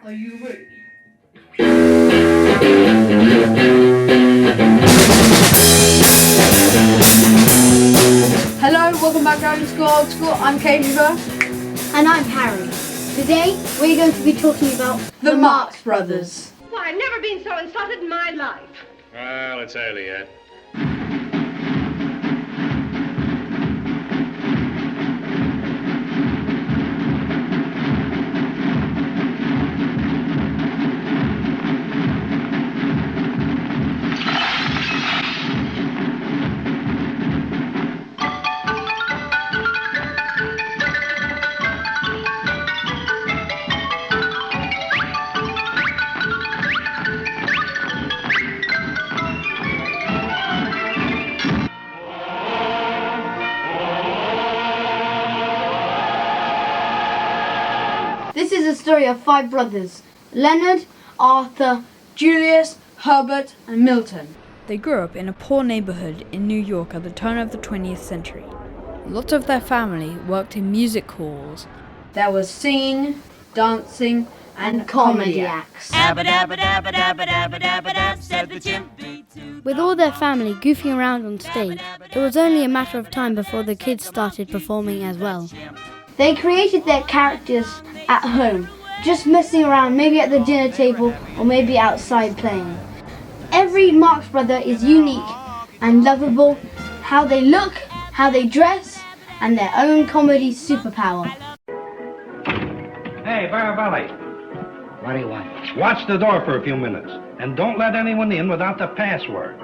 Are you ready? Hello, welcome back to Old School. I'm Keshava. And I'm Harry. Today we're going to be talking about The Marx Brothers. Why, I've never been so insulted in my life. Well, it's early yet. This is a story of 5 brothers: Leonard, Arthur, Julius, Herbert, and Milton. They grew up in a poor neighborhood in New York at the turn of the 20th century. Lots of their family worked in music halls. There was singing, dancing, and comedy acts. With all their family goofing around on stage, it was only a matter of time before the kids started performing as well. They created their characters at home, just messing around, maybe at the dinner table or maybe outside playing. Every Marx brother is unique and lovable, how they look, how they dress, and their own comedy superpower. Hey, Baravelli, What do you want? watch the door for a few minutes, and don't let anyone in without the password.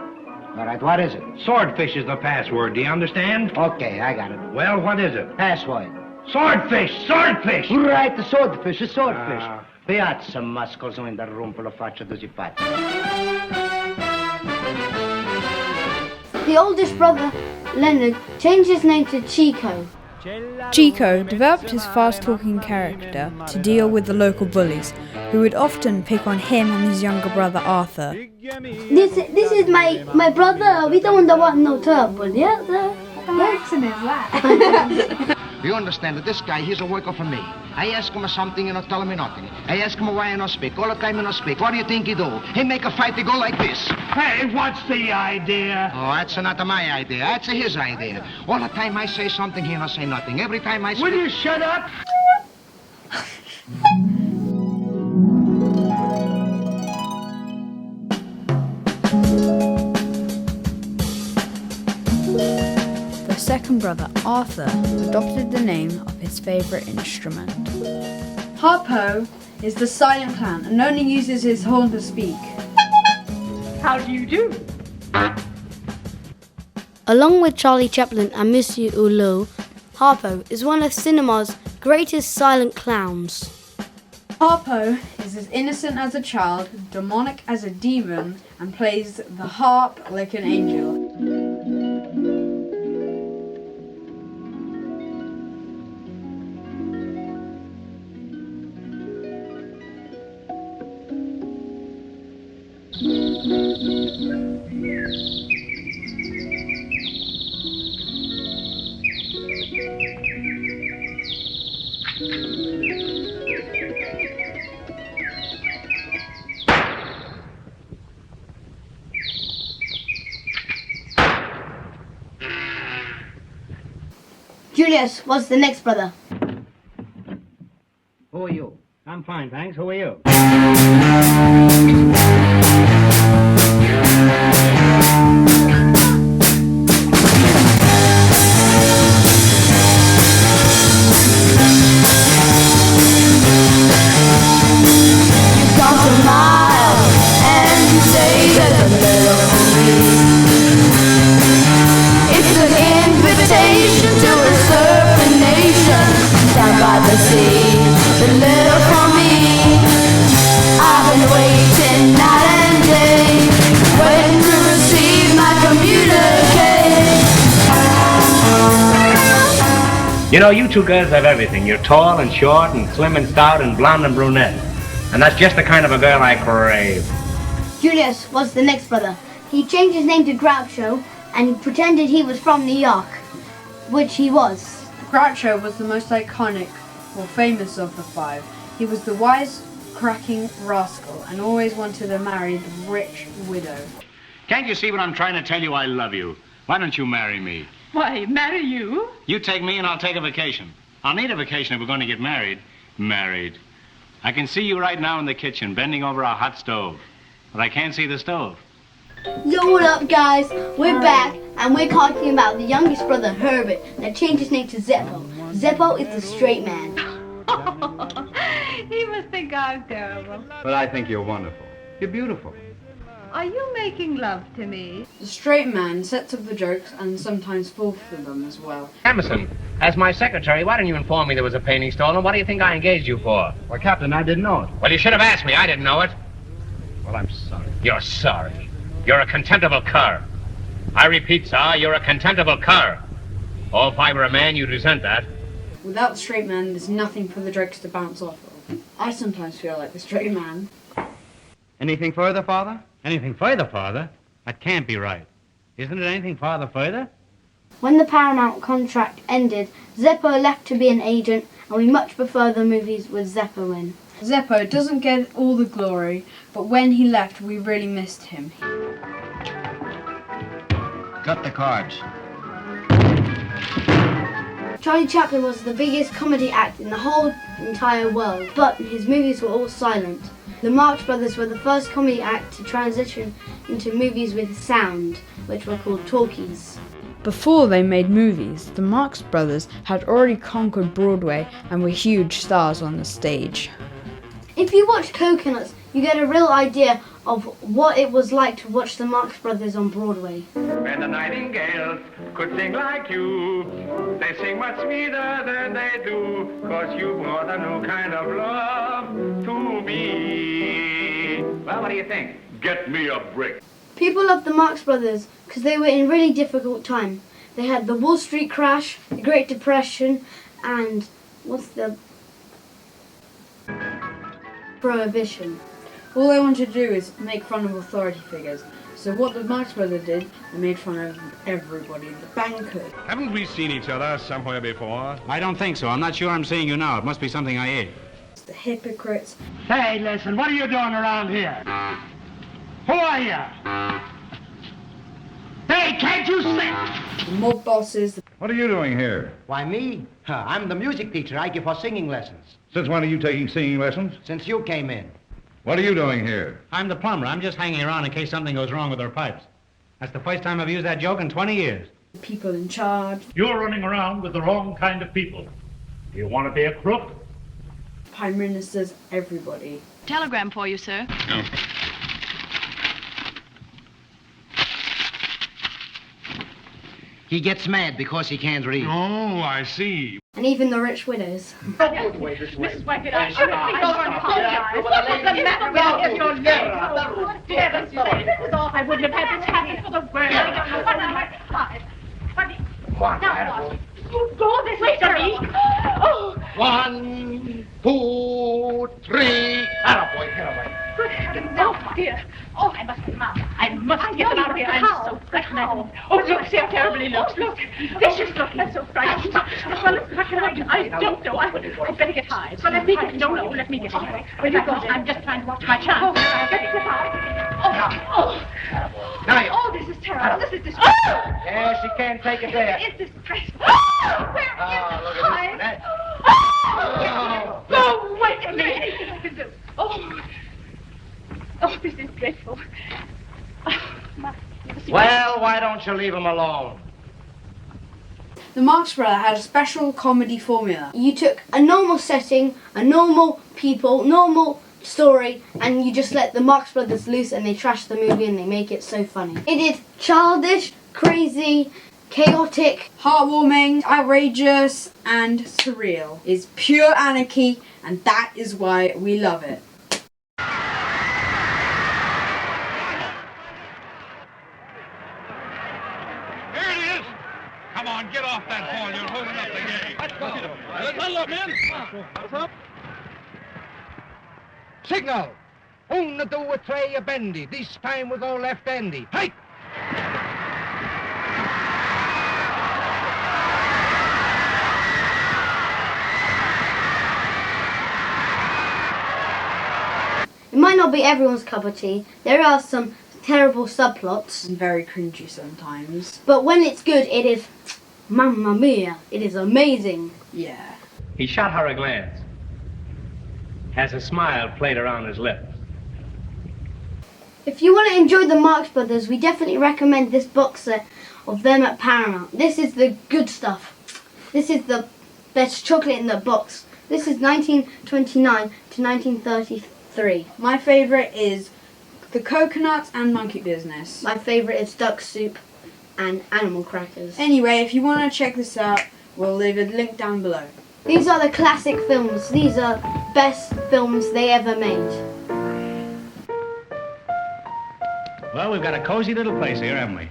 All right, what is it? Swordfish is the password, do you understand? Okay, I got it. Well, what is it? Password. Swordfish! Swordfish! Right, the swordfish, the swordfish. Ah. Piazza muscolo in the room full of faccia di pazzi. The oldest brother, Leonard, changed his name to Chico. Chico developed his fast-talking character to deal with the local bullies, who would often pick on him and his younger brother Arthur. This is my brother. We don't want no trouble, yeah? What accent is that? You understand that this guy, he's a worker for me. I ask him something, tell me nothing. I ask him why I don't speak. All the time he don't speak. What do you think he do? He make a fight to go like this. Hey, what's the idea? Oh, that's not my idea. That's his idea. All the time I say something, he don't say nothing. Every time I speak... Will you shut up? The second brother, Arthur, adopted the name of his favourite instrument. Harpo is the silent clown and only uses his horn to speak. How do you do? Along with Charlie Chaplin and Monsieur Hulot, Harpo is one of cinema's greatest silent clowns. Harpo is as innocent as a child, demonic as a demon, and plays the harp like an angel. Julius was the next brother. Who are you? I'm fine, thanks. Who are you? You know, you two girls have everything. You're tall and short and slim and stout and blonde and brunette. And that's just the kind of a girl I crave. Julius was the next brother. He changed his name to Groucho and he pretended he was from New York, which he was. Groucho was the most iconic or famous of the five. He was the wise-cracking rascal and always wanted to marry the rich widow. Can't you see what I'm trying to tell you? I love you. Why don't you marry me? Why, marry you? You take me and I'll take a vacation. I'll need a vacation if we're going to get married. Married. I can see you right now in the kitchen, bending over a hot stove. But I can't see the stove. Yo, what up, guys? We're back, and we're talking about the youngest brother, Herbert, that changed his name to Zeppo. Zeppo is the straight man. He must think I'm terrible. But I think you're wonderful. You're beautiful. Are you making love to me? The straight man sets up the jokes and sometimes falls for them as well. Emerson, as my secretary, why didn't you inform me there was a painting stolen? What do you think I engaged you for? Well, Captain, I didn't know it. Well, you should have asked me. I didn't know it. Well, I'm sorry. You're sorry. You're a contemptible cur. I repeat, sir, you're a contemptible cur. Oh, if I were a man, you'd resent that. Without the straight man, there's nothing for the jokes to bounce off of. I sometimes feel like the straight man. Anything further, Father? Anything further, Father? That can't be right. Isn't it anything further? When the Paramount contract ended, Zeppo left to be an agent, and we much prefer the movies with Zeppo in. Zeppo doesn't get all the glory, but when he left, we really missed him. Cut the cards. Charlie Chaplin was the biggest comedy act in the whole entire world, but his movies were all silent. The Marx Brothers were the first comedy act to transition into movies with sound, which were called talkies. Before they made movies, the Marx Brothers had already conquered Broadway and were huge stars on the stage. If you watch Coconuts, you get a real idea of what it was like to watch the Marx Brothers on Broadway. When the nightingales could sing like you, they sing much sweeter than they do, 'cause you brought a new kind of love to me. Well, what do you think? Get me a brick. People loved the Marx Brothers because they were in really difficult time. They had the Wall Street crash, the Great Depression, and Prohibition. All they wanted to do is make fun of authority figures. So what the Marx Brothers did, they made fun of everybody, the bankers. Haven't we seen each other somewhere before? I don't think so. I'm not sure I'm seeing you now. It must be something I ate. The hypocrites. Hey, listen, what are you doing around here? Who are you? Hey, can't you sit? The mob bosses. What are you doing here? Why, me? I'm the music teacher. I give her singing lessons. Since when are you taking singing lessons? Since you came in. What are you doing here? I'm the plumber. I'm just hanging around in case something goes wrong with our pipes. That's the first time I've used that joke in 20 years. The people in charge. You're running around with the wrong kind of people. Do you want to be a crook? Prime ministers, everybody. Telegram for you, sir. No. He gets mad because he can't read. Oh, I see. And even the rich widows. Mrs. Wackett, I should have over and apologize. What's the matter with your leg? Dear, this is all. I wouldn't have had this happen for the world. What am I? What? Now what? You go this way to me. Oh. 1, 2, 3. Attaboy, get away. Good heavens, oh dear. Oh, I must get them out. I must get them out of here. I'm so frightened. Oh, look, see how terrible he looks. Look, vicious looking. I'm so frightened. Well, what can I do? I don't know. I'd better get high. But let me get No, let me get high. Where you going? I'm just trying to watch my chance. Get the out. Oh, this is terrible. This is distressful. Yeah, she can't take it there. It's distressful. Where is look at high? this. Go away from me. Anything I can do. Oh, this is dreadful. Well, why don't you leave him alone? The Marx Brothers had a special comedy formula. You took a normal setting, a normal people, normal story, and you just let the Marx Brothers loose and they trash the movie and they make it so funny. It is childish, crazy, chaotic, Heartwarming, outrageous, and surreal. It's pure anarchy, and that is why we love it. Here it is. Come on, get off that ball. You're holding up the game. Let's go. Let's huddle up, men. What's up? Signal. Una, two, three, a bendy. This time we go left-handy. Hey! It might not be everyone's cup of tea. There are some terrible subplots. And very cringy sometimes. But when it's good, it is, mamma mia, it is amazing. Yeah. He shot her a glance. Has a smile played around his lips. If you want to enjoy the Marx Brothers, we definitely recommend this box set of them at Paramount. This is the good stuff. This is the best chocolate in the box. This is 1929 to 1933. My favourite is the coconuts and monkey business. My favourite is duck soup and animal crackers. Anyway, if you want to check this out, we'll leave a link down below. These are the classic films. These are best films they ever made. Well, we've got a cozy little place here, haven't we?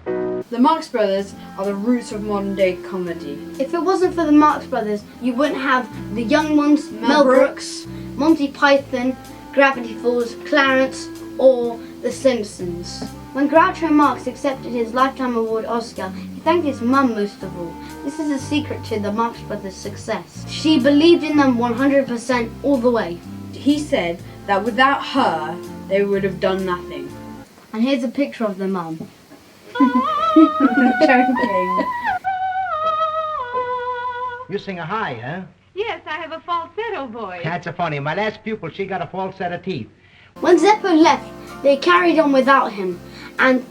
The Marx Brothers are the roots of modern day comedy. If it wasn't for the Marx Brothers, you wouldn't have the young ones, Mel Brooks, Monty Python, Gravity Falls, Clarence, or The Simpsons. When Groucho Marx accepted his Lifetime Award Oscar, he thanked his mum most of all. This is a secret to the Marx Brothers' success. She believed in them 100% all the way. He said that without her, they would have done nothing. And here's a picture of the mum. Joking. You sing a high, huh? Yes, I have a falsetto voice. That's a funny. My last pupil, she got a false set of teeth. When Zeppo left, they carried on without him, and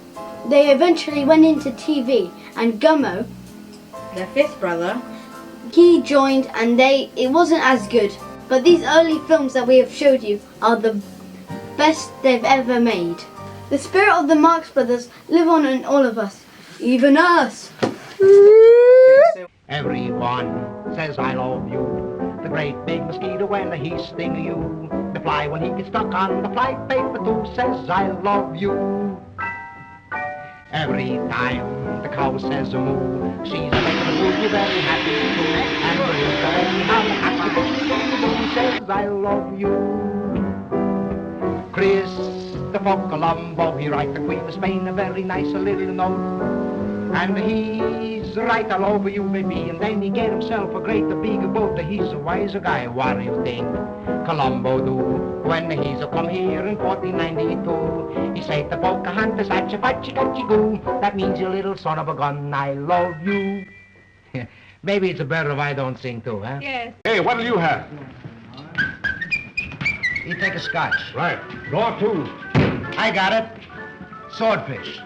they eventually went into TV. And Gummo, Their fifth brother, he joined, and it wasn't as good. But these early films that we have showed you are the best they've ever made. The spirit of the Marx Brothers live on in all of us, even us. Everyone says I love you. The great big mosquito when he stings you. The fly when he gets stuck on the fly paper too says I love you. Every time the cow says a moo, she's making the moo very happy too. And the rooster anyhow happy says I love you. Christopher Colombo, he write the Queen of Spain a very nice little note. And he's right all over you, baby, and then he get himself a great big boat. He's a wiser guy, what do you think Colombo do? When he's come here in 1492, he said to Pocahontas, atcha fatcha gatcha goo. That means, you little son of a gun, I love you. Maybe it's better if I don't sing too, huh? Yes. Hey, what'll you have? You take a scotch. Right. Draw two. I got it. Swordfish.